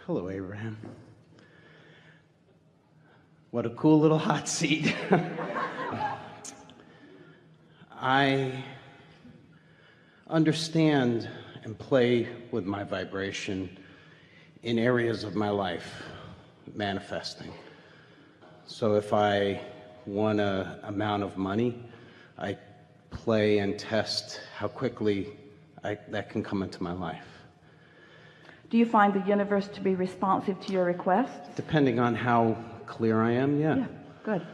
Hello, Abraham. What a cool little hot seat. I understand and play with my vibration in areas of my life, manifesting. So if I want an amount of money, I play and test how quickly that can come into my life. Do you find the universe to be responsive to your requests? Depending on how clear I am, yeah. Yeah, good.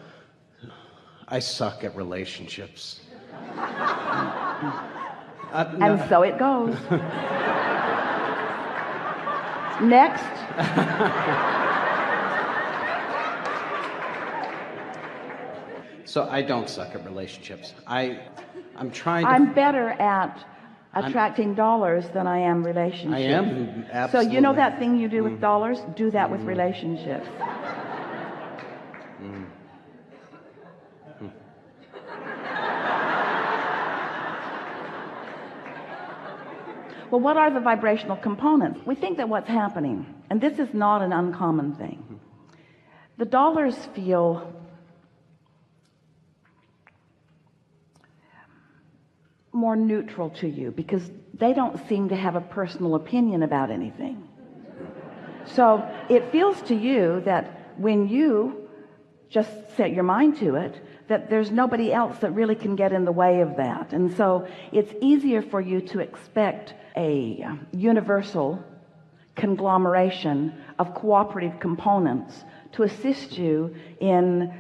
I suck at relationships. And so it goes. Next. So I don't suck at relationships. I'm trying to... I'm better at attracting dollars than I am relationships. I am, absolutely. So you know that thing you do with dollars? Do that with relationships. Well, what are the vibrational components? We think that what's happening, and this is not an uncommon thing, the dollars feel more neutral to you because they don't seem to have a personal opinion about anything. So it feels to you that when you just set your mind to it, that there's nobody else that really can get in the way of that. And so it's easier for you to expect a universal conglomeration of cooperative components to assist you in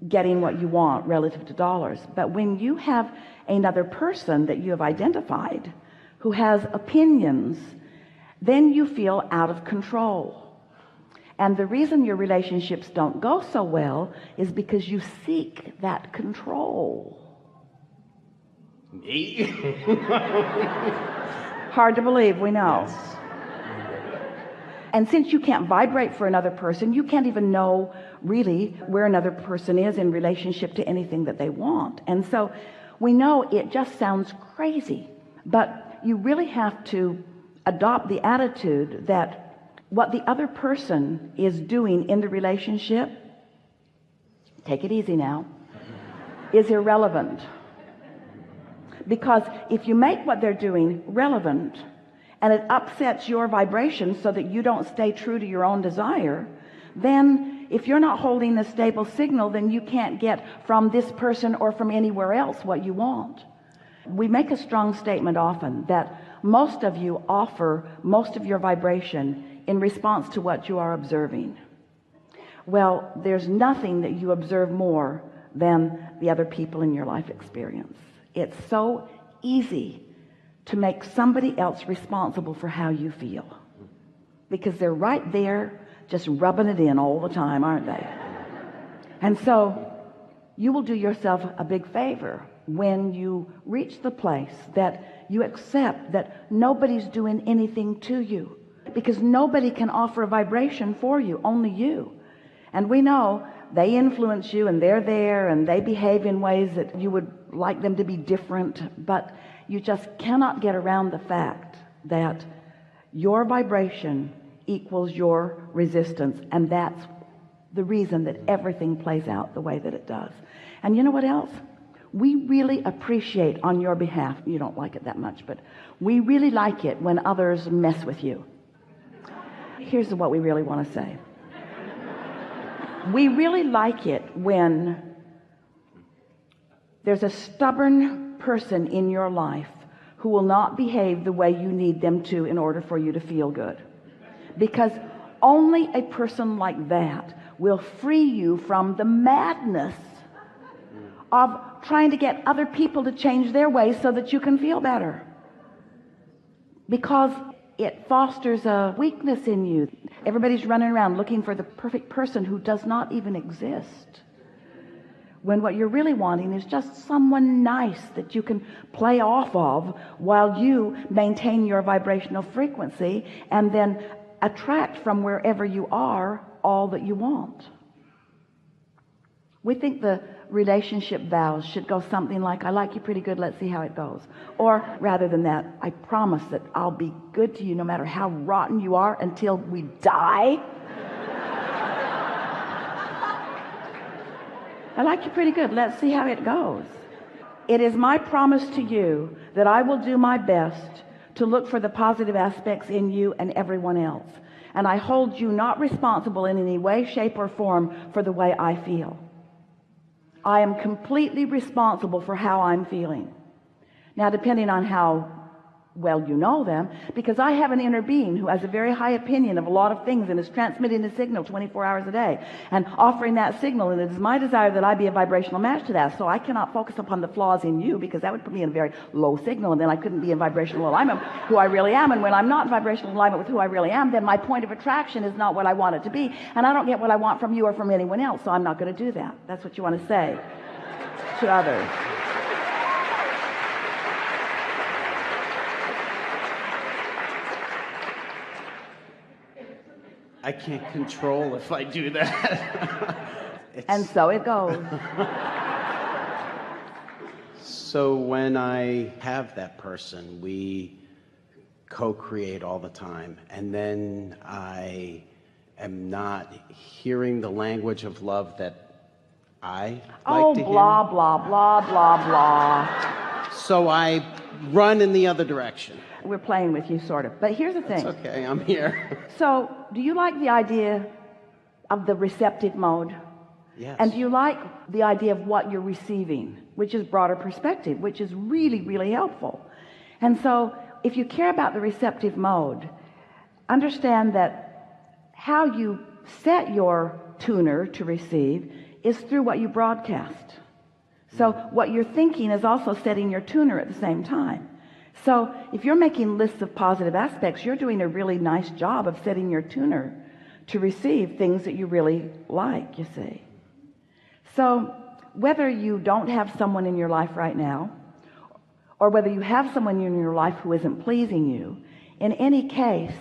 getting what you want relative to dollars. But when you have another person that you have identified who has opinions, then you feel out of control. And the reason your relationships don't go so well is because you seek that control. Me? Hard to believe, we know. Yes. And since you can't vibrate for another person, you can't even know really where another person is in relationship to anything that they want. And so we know it just sounds crazy, but you really have to adopt the attitude that what the other person is doing in the relationship, take it easy now, is irrelevant. Because if you make what they're doing relevant and it upsets your vibration so that you don't stay true to your own desire, then if you're not holding a stable signal, then you can't get from this person or from anywhere else what you want. We make a strong statement often that most of you offer most of your vibration in response to what you are observing. Well, there's nothing that you observe more than the other people in your life experience. It's so easy to make somebody else responsible for how you feel because they're right there just rubbing it in all the time, aren't they? And so you will do yourself a big favor when you reach the place that you accept that nobody's doing anything to you, because nobody can offer a vibration for you, only you. And we know they influence you and they're there and they behave in ways that you would like them to be different, but you just cannot get around the fact that your vibration equals your resistance, and that's the reason that everything plays out the way that it does. And you know what else? We really appreciate on your behalf, you don't like it that much, but we really like it when others mess with you. Here's what we really want to say. We really like it when there's a stubborn person in your life who will not behave the way you need them to in order for you to feel good. Because only a person like that will free you from the madness of trying to get other people to change their ways so that you can feel better. Because it fosters a weakness in you. Everybody's running around looking for the perfect person who does not even exist, when what you're really wanting is just someone nice that you can play off of while you maintain your vibrational frequency and then attract from wherever you are all that you want. We think the relationship vows should go something like, I like you pretty good, let's see how it goes. Or rather than that, I promise that I'll be good to you no matter how rotten you are until we die. I like you pretty good, let's see how it goes. It is my promise to you that I will do my best to look for the positive aspects in you and everyone else. And I hold you not responsible in any way, shape, or form for the way I feel. I am completely responsible for how I'm feeling. Now, depending on how well you know them, because I have an inner being who has a very high opinion of a lot of things and is transmitting a signal 24 hours a day and offering that signal, and it is my desire that I be a vibrational match to that. So I cannot focus upon the flaws in you, because that would put me in a very low signal, and then I couldn't be in vibrational alignment with who I really am. And when I'm not in vibrational alignment with who I really am, then my point of attraction is not what I want it to be, and I don't get what I want from you or from anyone else, so I'm not going to do that. That's what you want to say to others. I can't control if I do that. And so it goes. So when I have that person, we co-create all the time, and then I am not hearing the language of love that I like to hear. Blah, blah, blah, blah, blah. So I run in the other direction. We're playing with you, sort of. But here's the thing. It's okay, I'm here. So, do you like the idea of the receptive mode? Yes. And do you like the idea of what you're receiving, which is broader perspective, which is really, really helpful? And so, if you care about the receptive mode, understand that how you set your tuner to receive is through what you broadcast. So, what you're thinking is also setting your tuner at the same time. So if you're making lists of positive aspects, you're doing a really nice job of setting your tuner to receive things that you really like, you see. So whether you don't have someone in your life right now, or whether you have someone in your life who isn't pleasing you, in any case,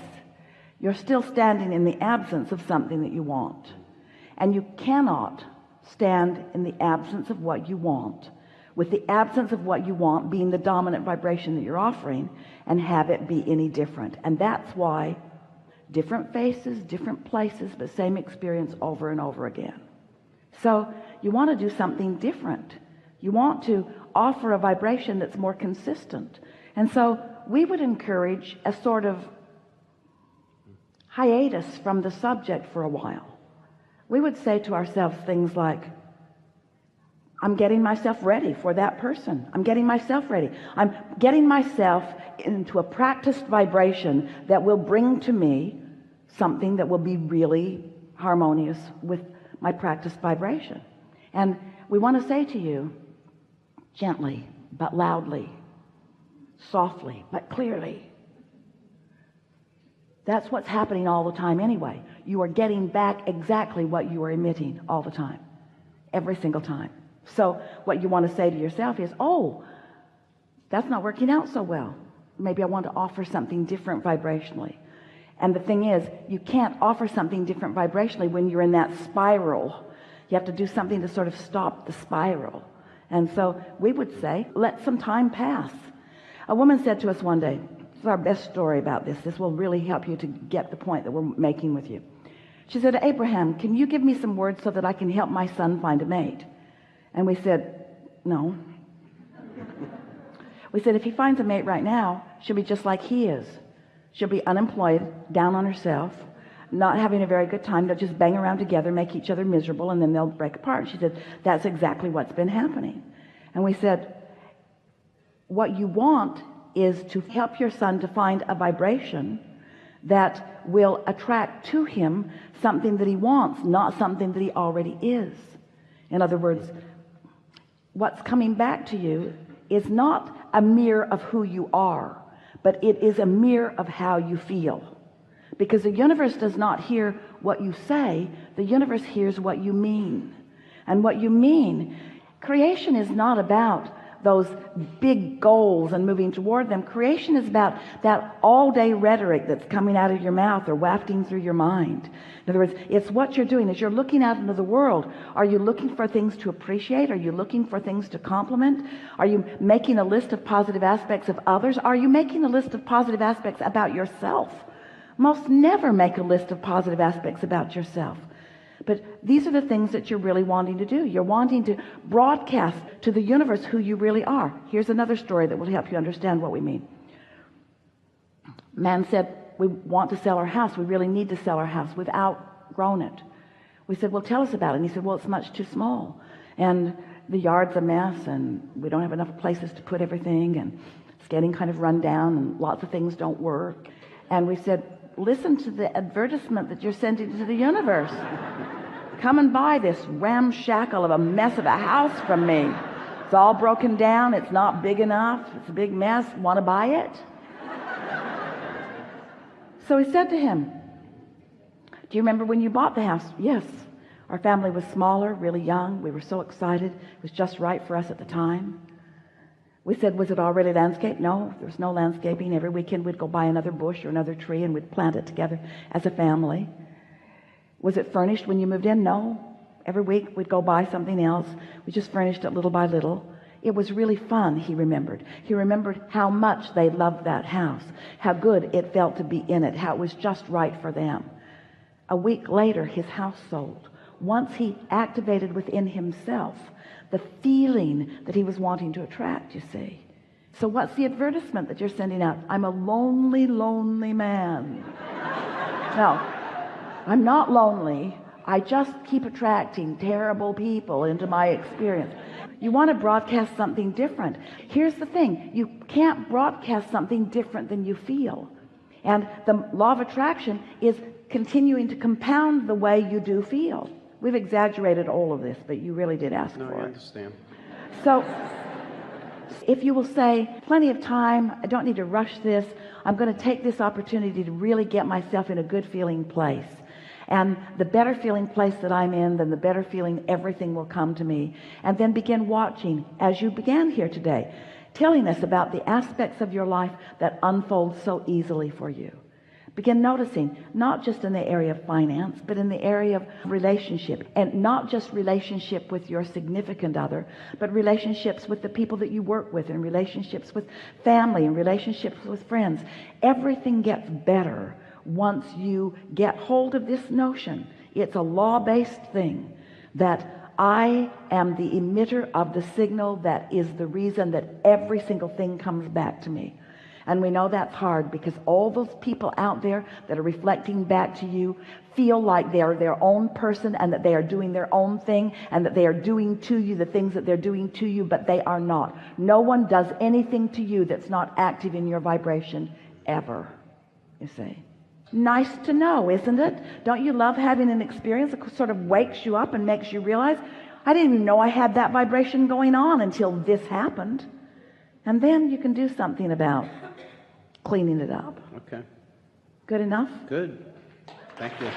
you're still standing in the absence of something that you want. And you cannot stand in the absence of what you want, with the absence of what you want being the dominant vibration that you're offering, and have it be any different. And that's why different faces, different places, but same experience over and over again. So you want to do something different. You want to offer a vibration that's more consistent. And so we would encourage a sort of hiatus from the subject for a while. We would say to ourselves things like, I'm getting myself ready for that person. I'm getting myself ready. I'm getting myself into a practiced vibration that will bring to me something that will be really harmonious with my practiced vibration. And we want to say to you, gently but loudly, softly but clearly, that's what's happening all the time anyway. You are getting back exactly what you are emitting all the time, every single time. So what you want to say to yourself is, oh, that's not working out so well. Maybe I want to offer something different vibrationally. And the thing is, you can't offer something different vibrationally when you're in that spiral. You have to do something to sort of stop the spiral. And so we would say, let some time pass. A woman said to us one day, this is our best story about this. This will really help you to get the point that we're making with you. She said, Abraham, can you give me some words so that I can help my son find a mate? And we said, no. We said, if he finds a mate right now, she'll be just like he is. She'll be unemployed, down on herself, not having a very good time. They'll just bang around together, make each other miserable, and then they'll break apart. She said, that's exactly what's been happening. And we said, what you want is to help your son to find a vibration that will attract to him something that he wants, not something that he already is. In other words, what's coming back to you is not a mirror of who you are, but it is a mirror of how you feel. Because the universe does not hear what you say, the universe hears what you mean. And what you mean, creation is not about those big goals and moving toward them. Creation is about that all-day rhetoric that's coming out of your mouth or wafting through your mind. In other words, it's what you're doing as you're looking out into the world. Are you looking for things to appreciate? Are you looking for things to compliment? Are you making a list of positive aspects of others? Are you making a list of positive aspects about yourself? Most never make a list of positive aspects about yourself. But these are the things that you're really wanting to do. You're wanting to broadcast to the universe who you really are. Here's another story that will help you understand what we mean. Man said, we want to sell our house. We really need to sell our house. We've outgrown it. We said, well, tell us about it. And he said, well, it's much too small. And the yard's a mess, and we don't have enough places to put everything, and it's getting kind of run down, and lots of things don't work. And we said, listen to the advertisement that you're sending to the universe. Come and buy this ramshackle of a mess of a house from me. It's all broken down. It's not big enough. It's a big mess. Want to buy it? So he said to him, do you remember when you bought the house? Yes. Our family was smaller, really young. We were so excited. It was just right for us at the time. We said, was it already landscaped? No, there was no landscaping. Every weekend we'd go buy another bush or another tree and we'd plant it together as a family. Was it furnished when you moved in? No. Every week we'd go buy something else. We just furnished it little by little. It was really fun, he remembered. He remembered how much they loved that house, how good it felt to be in it, how it was just right for them. A week later, his house sold. Once he activated within himself the feeling that he was wanting to attract, you see. So what's the advertisement that you're sending out? I'm a lonely, lonely man. No, I'm not lonely. I just keep attracting terrible people into my experience. You want to broadcast something different. Here's the thing. You can't broadcast something different than you feel. And the law of attraction is continuing to compound the way you do feel. We've exaggerated all of this, but you really did ask for it. I understand. So if you will say, plenty of time, I don't need to rush this. I'm going to take this opportunity to really get myself in a good feeling place. And the better feeling place that I'm in, then the better feeling everything will come to me. And then begin watching, as you began here today, telling us about the aspects of your life that unfold so easily for you. Begin noticing, not just in the area of finance, but in the area of relationship, and not just relationship with your significant other, but relationships with the people that you work with, and relationships with family, and relationships with friends. Everything gets better once you get hold of this notion. It's a law-based thing that I am the emitter of the signal that is the reason that every single thing comes back to me. And we know that's hard because all those people out there that are reflecting back to you feel like they're their own person and that they are doing their own thing and that they are doing to you the things that they're doing to you, but they are not. No one does anything to you that's not active in your vibration ever, you see. Nice to know, isn't it? Don't you love having an experience that sort of wakes you up and makes you realize, I didn't even know I had that vibration going on until this happened. And then you can do something about cleaning it up. Okay. Good enough? Good. Thank you.